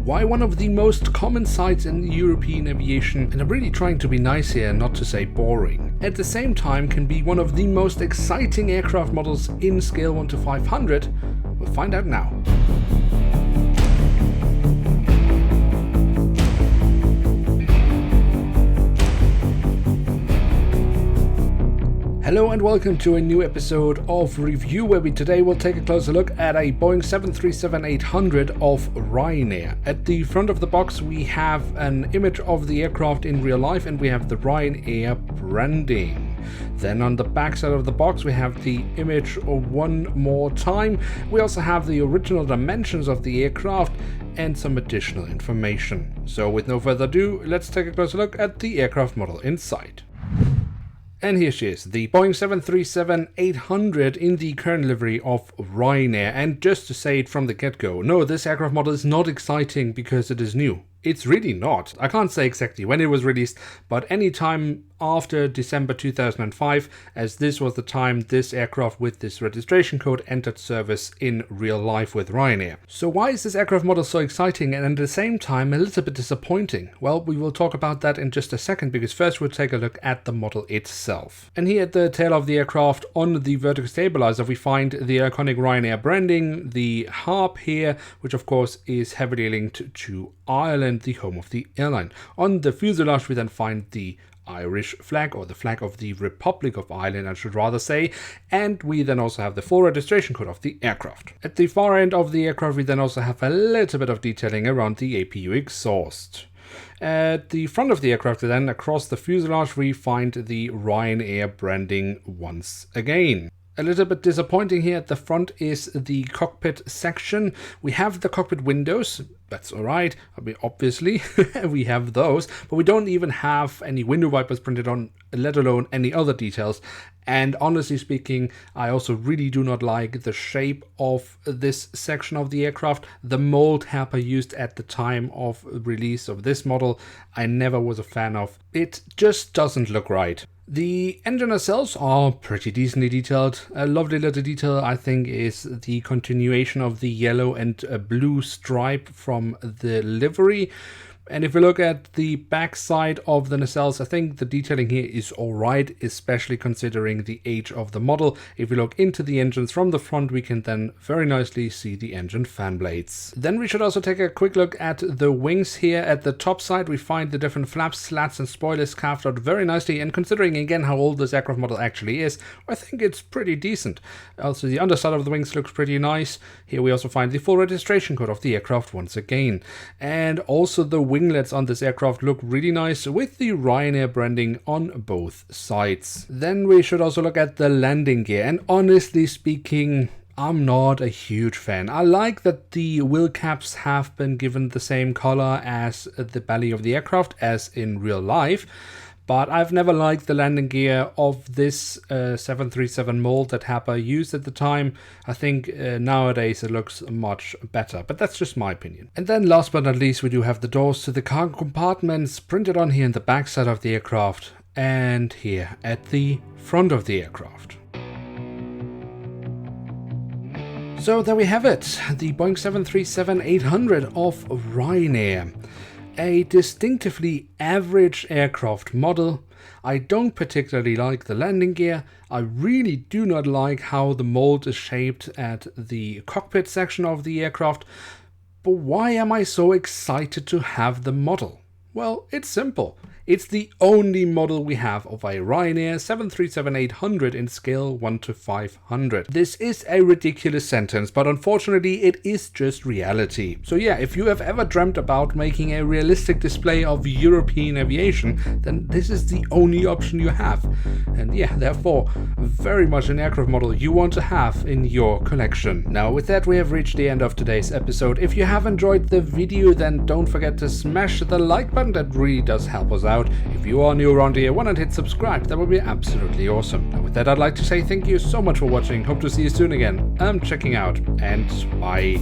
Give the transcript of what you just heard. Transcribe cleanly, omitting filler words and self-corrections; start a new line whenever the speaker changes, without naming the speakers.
Why one of the most common sights in European aviation, and I'm really trying to be nice here and not to say boring, at the same time can be one of the most exciting aircraft models in scale 1 to 500, we'll find out now. Hello and welcome to a new episode of Review, where we today will take a closer look at a Boeing 737-800 of Ryanair. At the front of the box we have an image of the aircraft in real life and we have the Ryanair branding. Then on the back side of the box we have the image one more time. We also have the original dimensions of the aircraft and some additional information. So with no further ado, let's take a closer look at the aircraft model inside. And here she is, the Boeing 737-800 in the current livery of Ryanair. And just to say it from the get-go, no, this aircraft model is not exciting because it is new. It's really not. I can't say exactly when it was released, but any time after December 2005, as this was the time this aircraft with this registration code entered service in real life with Ryanair. So why is this aircraft model so exciting and at the same time a little bit disappointing? Well, we will talk about that in just a second, because first we'll take a look at the model itself. And here at the tail of the aircraft on the vertical stabilizer we find the iconic Ryanair branding, the harp here, which of course is heavily linked to Ireland, the home of the airline. On the fuselage we then find the Irish flag, or the flag of the Republic of Ireland I should rather say, and we then also have the full registration code of the aircraft. At the far end of the aircraft we then also have a little bit of detailing around the APU exhaust. At the front of the aircraft then, across the fuselage, we find the Ryanair branding once again. A little bit disappointing here at the front is the cockpit section. We have the cockpit windows, that's alright, I mean, obviously we have those, but we don't even have any window wipers printed on, let alone any other details. And honestly speaking, I also really do not like the shape of this section of the aircraft. The mold Herpa used at the time of release of this model, I never was a fan of. It just doesn't look right. The engine nacelles are pretty decently detailed. A lovely little detail I think is the continuation of the yellow and blue stripe from the livery. And if we look at the back side of the nacelles, I think the detailing here is alright, especially considering the age of the model. If we look into the engines from the front, we can then very nicely see the engine fan blades. Then we should also take a quick look at the wings here. At the top side, we find the different flaps, slats and spoilers carved out very nicely. And considering again how old this aircraft model actually is, I think it's pretty decent. Also, the underside of the wings looks pretty nice. Here we also find the full registration code of the aircraft once again. And also the winglets on this aircraft look really nice with the Ryanair branding on both sides. Then we should also look at the landing gear, and honestly speaking, I'm not a huge fan. I like that the wheel caps have been given the same color as the belly of the aircraft as in real life, but I've never liked the landing gear of this 737 mold that Herpa used at the time. I think nowadays it looks much better, but that's just my opinion. And then last but not least, we do have the doors to the cargo compartments printed on here in the back side of the aircraft and here at the front of the aircraft. So there we have it, the Boeing 737-800 of Ryanair. A distinctively average aircraft model. I don't particularly like the landing gear. I really do not like how the mold is shaped at the cockpit section of the aircraft. But why am I so excited to have the model? Well, it's simple. It's the only model we have of a Ryanair 737-800 in scale 1 to 500. This is a ridiculous sentence, but unfortunately it is just reality. So yeah, if you have ever dreamt about making a realistic display of European aviation, then this is the only option you have. And yeah, therefore, very much an aircraft model you want to have in your collection. Now with that, we have reached the end of today's episode. If you have enjoyed the video, then don't forget to smash the like button. That really does help us out. If you are new around here, why not hit subscribe? That would be absolutely awesome. And with that, I'd like to say thank you so much for watching. Hope to see you soon again. I'm checking out, and bye.